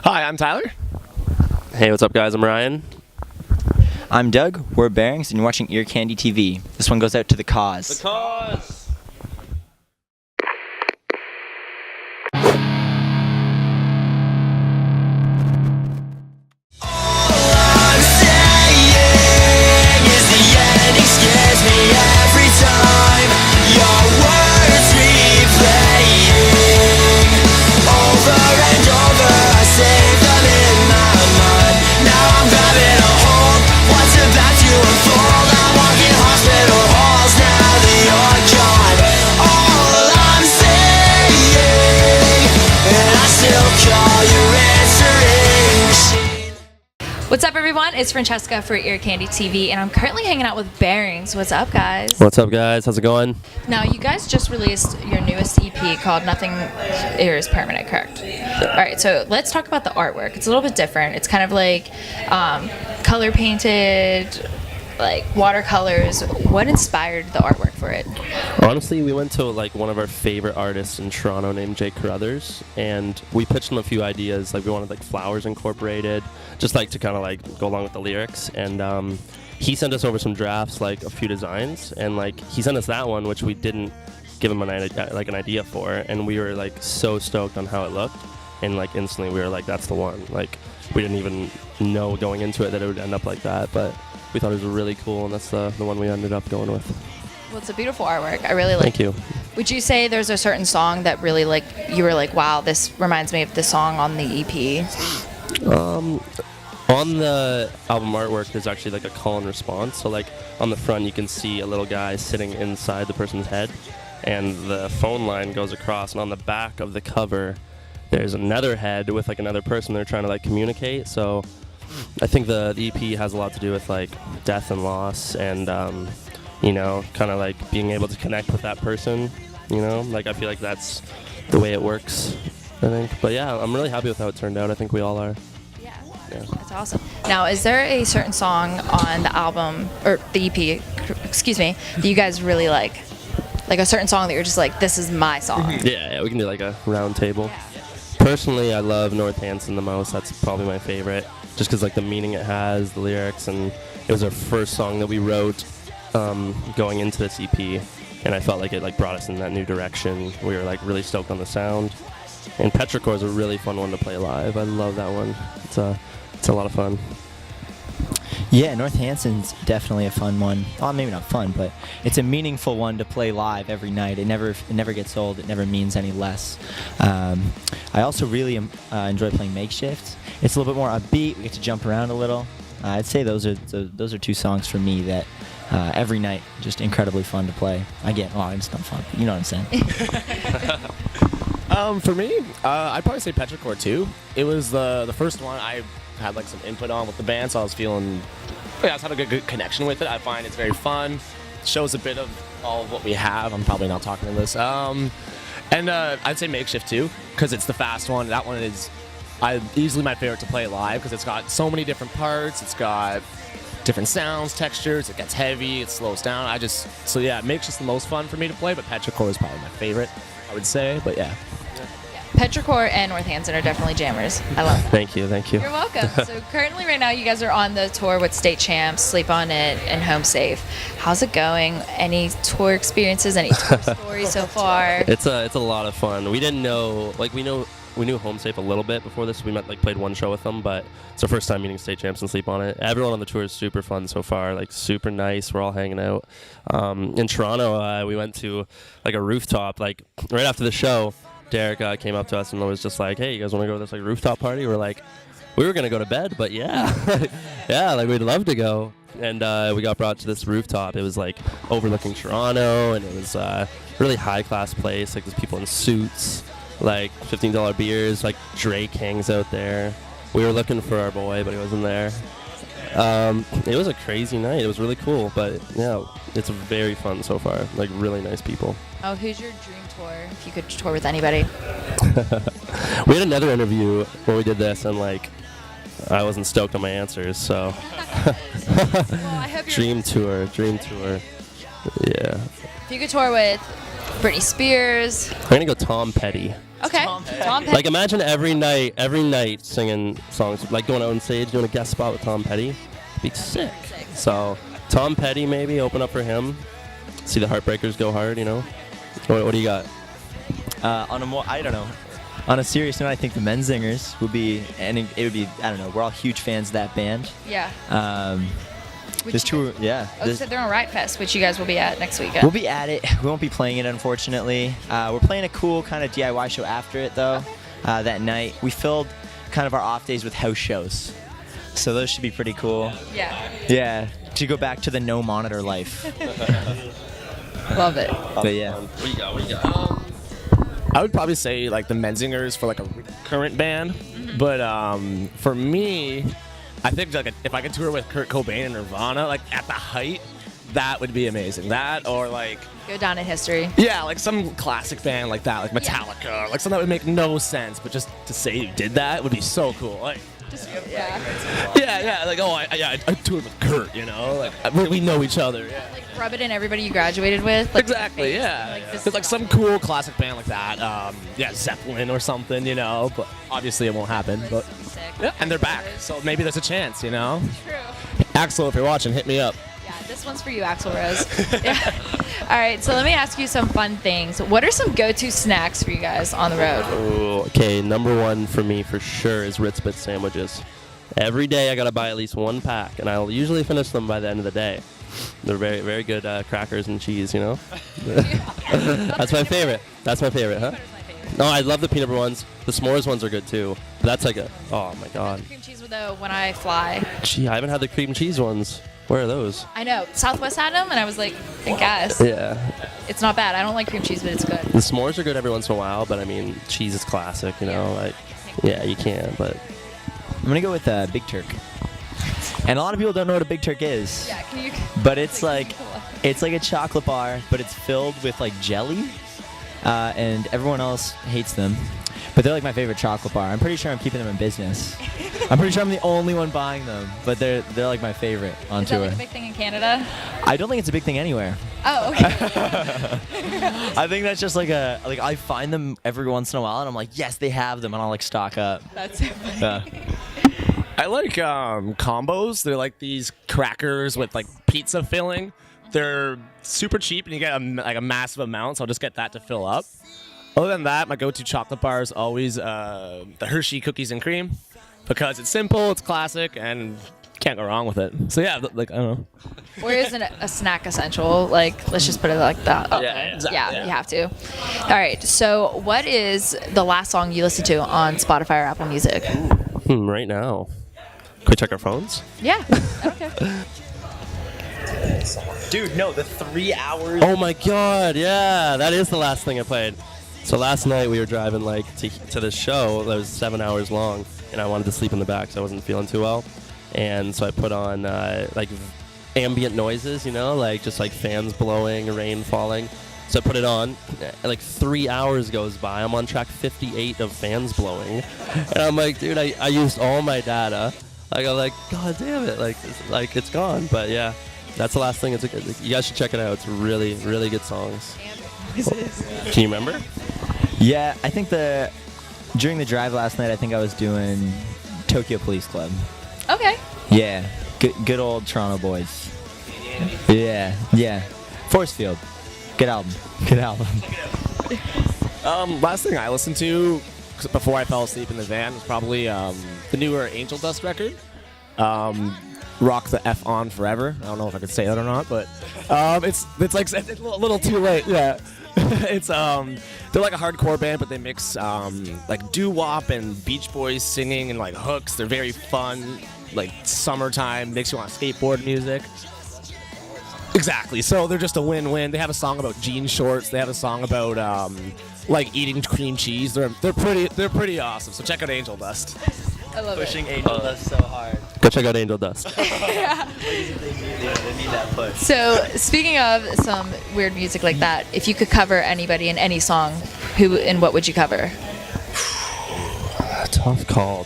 Hi, I'm Tyler. Hey, what's up, guys? I'm Ryan. I'm Doug. We're Bearings, and you're watching Ear Candy TV. This one goes out to the cause. The cause! What's up, everyone? It's Francesca for Ear Candy TV, and I'm currently hanging out with Bearings. What's up, guys? What's up, guys? How's it going? Now, you guys just released your newest EP called Nothing Here Is Permanent, correct? All right, so let's talk about the artwork. It's a little bit different. It's kind of like color painted, like watercolors. What inspired the artwork for it? Honestly, we went to like one of our favorite artists in Toronto named Jake Carruthers, and we pitched him a few ideas. Like we wanted like flowers incorporated, just like to kind of like go along with the lyrics. And he sent us over some drafts, like a few designs, and like he sent us that one, which we didn't give him an idea for, and we were like so stoked on how it looked, and like instantly we were like, that's the one. Like we didn't even know going into it that it would end up like that, but we thought it was really cool, and that's the one we ended up going with. Well, it's a beautiful artwork. I really like. Thank you. Would you say there's a certain song that really like you were like, wow, this reminds me of the song on the EP? On the album artwork, there's actually like a call and response. So like on the front, you can see a little guy sitting inside the person's head, and the phone line goes across. And on the back of the cover, there's another head with like another person they're trying to like communicate. So I think the EP has a lot to do with like death and loss, and you know, kind of like being able to connect with that person. You know, like I feel like that's the way it works, I think. But yeah, I'm really happy with how it turned out. I think we all are. Yeah. That's awesome. Now, is there a certain song on the album or the EP, excuse me, that you guys really like? Like a certain song that you're just like, this is my song. Yeah, we can do like a round table. Yeah. Personally, I love Northampton the most. That's probably my favorite, just because like the meaning it has, the lyrics, and it was our first song that we wrote going into this EP, and I felt like it like brought us in that new direction. We were like really stoked on the sound, and Petrichor is a really fun one to play live. I love that one. It's a lot of fun. Yeah, Northampton's definitely a fun one. Well, maybe not fun, but it's a meaningful one to play live every night. It never gets old. It never means any less. I also really enjoy playing Makeshift. It's a little bit more upbeat. We get to jump around a little. I'd say those are two songs for me that every night just incredibly fun to play. It's not fun. But you know what I'm saying. For me, I'd probably say Petrichor too. It was the first one I had like some input on with the band, so I was feeling, I was having a good connection with it. I find it's very fun. Shows a bit of all of what we have. I'm probably not talking in this. And I'd say Makeshift too, because it's the fast one. That one is easily my favorite to play live because it's got so many different parts. It's got different sounds, textures. It gets heavy. It slows down. Makeshift's the most fun for me to play, but Petrichor is probably my favorite, I would say. But yeah. Petrichor and Northampton are definitely jammers. I love it. Thank you. You're welcome. So currently right now you guys are on the tour with State Champs, Sleep On It, and Home Safe. How's it going? Any tour experiences, any tour stories so far? It's a lot of fun. We didn't know, like we knew Home Safe a little bit before this. We played one show with them, but it's our first time meeting State Champs and Sleep On It. Everyone on the tour is super fun so far, like super nice. We're all hanging out. In Toronto, we went to like a rooftop, like right after the show. Derek came up to us and was just like, hey, you guys want to go to this like rooftop party? We're like, we were going to go to bed, but yeah. Yeah, like we'd love to go. And we got brought to this rooftop. It was like overlooking Toronto, and it was a really high-class place. Like there's people in suits, like $15 beers, like Drake hangs out there. We were looking for our boy, but he wasn't there. It was a crazy night. It was really cool, but yeah, it's very fun so far. Like really nice people. Oh, who's your dream tour? If you could tour with anybody. We had another interview where we did this, and like I wasn't stoked on my answers. So dream tour. Yeah. If you could tour with Britney Spears. I'm gonna go Tom Petty. Okay. Tom Petty. Tom Petty. Like imagine every night singing songs, like going out on stage doing a guest spot with Tom Petty. It'd be sick. So Tom Petty maybe open up for him. See the Heartbreakers go hard, you know. What do you got? I don't know. On a serious note, I think the Menzingers would be, and it would be, I don't know, we're all huge fans of that band. Yeah. There's two, yeah. Oh, so they're on Riot Fest, which you guys will be at next weekend. We'll be at it. We won't be playing it, unfortunately. We're playing a cool kind of DIY show after it, though, that night. We filled kind of our off days with house shows. So those should be pretty cool. Yeah. Yeah, to go back to the no monitor life. Love it. But yeah. What do you got? I would probably say like the Menzingers for like a current band, but for me, I think like if I could tour with Kurt Cobain and Nirvana, like at the height, that would be amazing. That or like Go down in history. yeah, like some classic band like that, like Metallica, or like something that would make no sense, but just to say you did that would be so cool. Like yeah, like I toured with Kurt, you know, like we know each other. Yeah. Like rub it in everybody you graduated with. Like, Exactly, face, yeah. like, this There's like is some cool classic band like that. Yeah, Zeppelin or something, you know. But obviously it won't happen. But sick. yeah, and they're back, so maybe there's a chance, you know. True. Axel, if you're watching, hit me up. Yeah, this one's for you, Axl Rose. Yeah. All right, so let me ask you some fun things. What are some go-to snacks for you guys on the road? Ooh, okay, number one for me for sure is Ritz Bits sandwiches. Every day I gotta buy at least one pack, and I'll usually finish them by the end of the day. They're very, very good crackers and cheese, you know. That's my favorite. That's my favorite, huh? No, I love the peanut butter ones. The s'mores ones are good too. But that's like oh my god. Cream cheese with the when I fly. Gee, I haven't had the cream cheese ones. Where are those? I know Southwest had them, and I was like, I guess Yeah. it's not bad. I don't like cream cheese, but it's good. The s'mores are good every once in a while, but I mean, cheese is classic, you know. Like, yeah, you can, but. I'm gonna go with Big Turk. And a lot of people don't know what a Big Turk is. Yeah, can you? But it's like a chocolate bar, but it's filled with like jelly, and everyone else hates them. But they're like my favorite chocolate bar. I'm pretty sure I'm keeping them in business. I'm pretty sure I'm the only one buying them, but they're like my favorite on Is that tour. like a big thing in Canada? I don't think it's a big thing anywhere. Oh, okay. I think that's just like I find them every once in a while, and I'm like, yes, they have them, and I'll like stock up. That's so funny. Yeah. I like combos. They're like these crackers with like pizza filling. They're super cheap, and you get a massive amount. So I'll just get that to fill up. Other than that, my go-to chocolate bar is always the Hershey cookies and cream, because it's simple, it's classic, and can't go wrong with it. So yeah, like I don't know. Where isn't a snack essential? Like, let's just put it like that. Yeah, exactly. Yeah, you have to. All right. So, what is the last song you listen to on Spotify or Apple Music? Right now. Can we check our phones? Yeah. Okay. Dude, no, the 3 hours. Oh my god, yeah, that is the last thing I played. So last night we were driving like to this show that was 7 hours long, and I wanted to sleep in the back, so I wasn't feeling too well. And so I put on like ambient noises, you know, like just like fans blowing, rain falling. So I put it on, like 3 hours goes by, I'm on track 58 of fans blowing. And I'm like, dude, I used all my data. I go like, god damn it, like it's gone. But yeah, that's the last thing. You guys should check it out. It's really, really good songs. Can you remember? Yeah, I think during the drive last night, I think I was doing Tokyo Police Club. Okay. Yeah, good old Toronto boys. Yeah. Force Field. Good album. Last thing I listened to before I fell asleep in the van was probably the newer Angel Dust record. Rock the F on Forever. I don't know if I could say that or not, but it's like it's a little too late. Yeah, it's they're like a hardcore band, but they mix like doo-wop and Beach Boys singing and like hooks. They're very fun, like summertime, makes you want to skateboard music. Exactly. So they're just a win-win. They have a song about jean shorts. They have a song about like eating cream cheese. They're pretty awesome. So check out Angel Dust. I love Pushing Angel Dust so hard. Go check out Angel Dust. They need that push. So, speaking of some weird music like that, if you could cover anybody in any song, who and what would you cover? Tough call.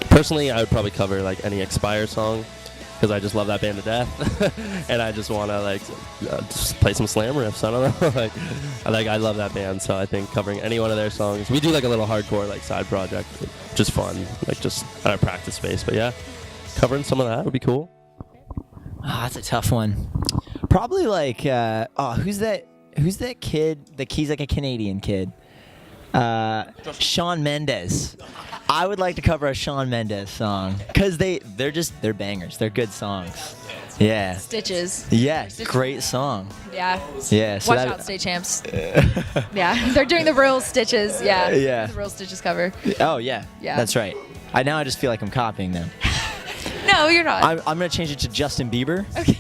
Personally, I would probably cover like any Expire song. because I just love that band to death, and I just want to like just play some slam riffs. I don't know, I love that band, so I think covering any one of their songs. We do like a little hardcore like side project, just fun, like just at our practice space. But yeah, covering some of that would be cool. Oh, that's a tough one. Probably like who's that kid? He's like a Canadian kid. Shawn Mendes. I would like to cover a Shawn Mendes song because they're bangers. They're good songs. Yeah. Stitches. Yeah, great song. Yeah. Yeah. So Watch out, State Champs. Yeah, they're doing the real Stitches. Yeah. Yeah. The real Stitches cover. Oh yeah. Yeah. That's right. Now I just feel like I'm copying them. No, you're not. I'm gonna change it to Justin Bieber. Okay.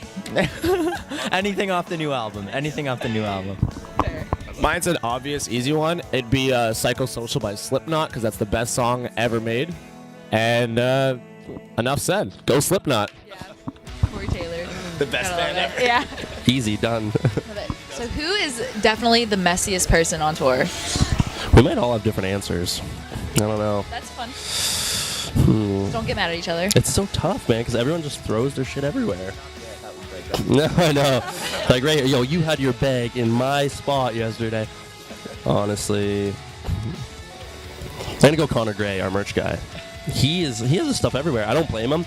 Anything off the new album. Fair. Mine's an obvious, easy one. It'd be Psychosocial by Slipknot, because that's the best song ever made. And enough said. Go Slipknot. Yeah. Corey Taylor. The best Gotta band love ever. it. Yeah. Easy done. Love it. So who is definitely the messiest person on tour? We might all have different answers. I don't know. That's fun. Don't get mad at each other. It's so tough, man, because everyone just throws their shit everywhere. No, I know. Like, right here, yo, you had your bag in my spot yesterday. Honestly. I'm gonna go Connor Gray, our merch guy. He has his stuff everywhere. I don't blame him.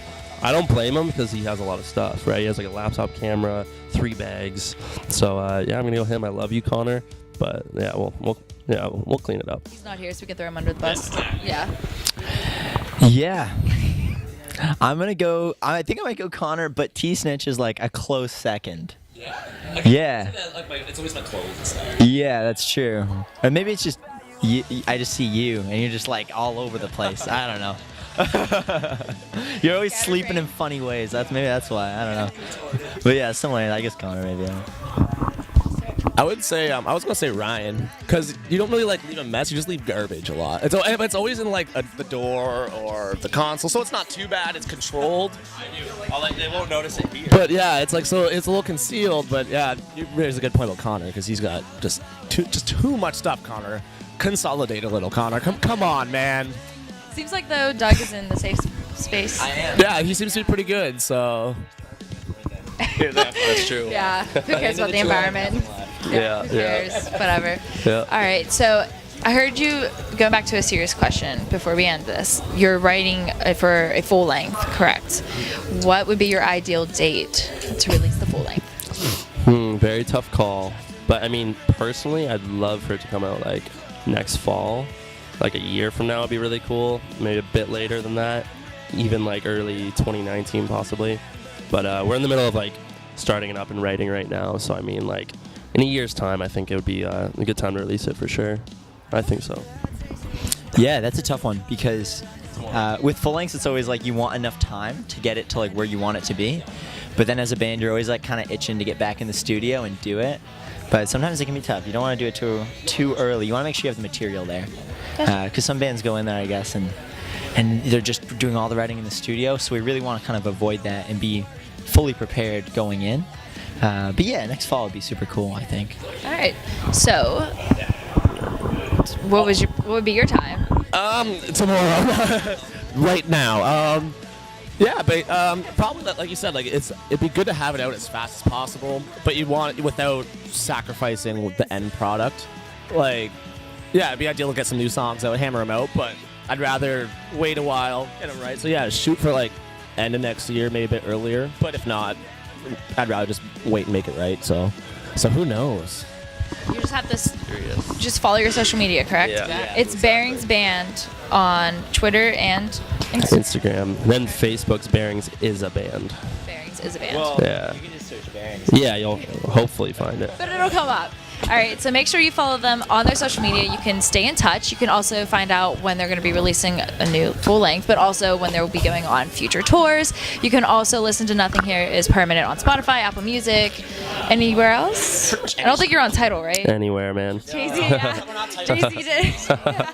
Because he has a lot of stuff, right? He has like a laptop camera, 3 bags. So yeah, I'm gonna go him. I love you, Connor. But yeah, we'll clean it up. He's not here, so we can throw him under the bus. Yeah. Yeah. I'm gonna go. I think I might go Connor, but T-Snitch is like a close second. Yeah. It's always my clothes and stuff. Yeah, that's true. Or maybe it's just I just see you, and you're just like all over the place. I don't know. You're always sleeping in funny ways. Maybe that's why. I don't know. But yeah, somewhere I guess Connor maybe. I would say I was gonna say Ryan, because you don't really like leave a mess. You just leave garbage a lot. It's always in like the door or the console, so it's not too bad. It's controlled. They won't notice it here. But yeah, it's like so it's a little concealed. But yeah, you raise a good point about Connor, because he's got just too much stuff. Connor, consolidate a little. Connor, come on, man. Seems like though Doug is in the safe space. I am. Yeah, he seems to be pretty good. So yeah, that's true. Yeah. Who cares about the environment? Yeah. Who cares? Whatever. Yeah. All right. So I heard you, going back to a serious question before we end this, you're writing for a full length, correct? What would be your ideal date to release the full length? Very tough call. But I mean, personally, I'd love for it to come out like next fall. Like a year from now would be really cool. Maybe a bit later than that. Even like early 2019 possibly. But we're in the middle of like starting it up and writing right now. So I mean, like in a year's time, I think it would be a good time to release it for sure. I think so. Yeah, that's a tough one, because with full lengths, it's always like you want enough time to get it to like where you want it to be. But then as a band, you're always like kind of itching to get back in the studio and do it. But sometimes it can be tough. You don't want to do it too early. You want to make sure you have the material there. Because some bands go in there, I guess, and they're just doing all the writing in the studio. So we really want to kind of avoid that and be fully prepared going in. But yeah, next fall would be super cool, I think. All right. So, what would be your time? Tomorrow. Right now. Yeah, but probably like you said, like it'd be good to have it out as fast as possible, but you want it without sacrificing the end product. Like, yeah, it'd be ideal to get some new songs out, hammer them out, but I'd rather wait a while, get them right. So yeah, shoot for like end of next year, maybe a bit earlier. But if not, I'd rather just wait and make it right. So who knows? You just have this. Just follow your social media, correct? Yeah. It's Bearings Band on Twitter and Instagram. Then Facebook's Bearings is a band. Bearings is a band. Well, Yeah. you can just search Bearings. Yeah, you'll hopefully find it. But it'll come up. All right, so make sure you follow them on their social media. You can stay in touch. You can also find out when they're going to be releasing a new full length, but also when they will be going on future tours. You can also listen to Nothing Here Is Permanent on Spotify, Apple Music, anywhere else. I don't think you're on Tidal, right? Anywhere, man. Jay-Z, yeah. Jay-Z did. Yeah.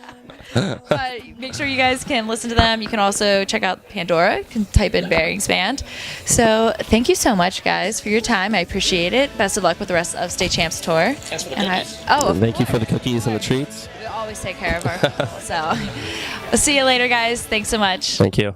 But make sure you guys can listen to them. You can also check out Pandora. You can type in Bearings Band. So thank you so much, guys, for your time. I appreciate it. Best of luck with the rest of Stay Champs Tour. Thanks for the And cookies. Thank you for the cookies and the treats. We always take care of our people. So we'll see you later, guys. Thanks so much. Thank you.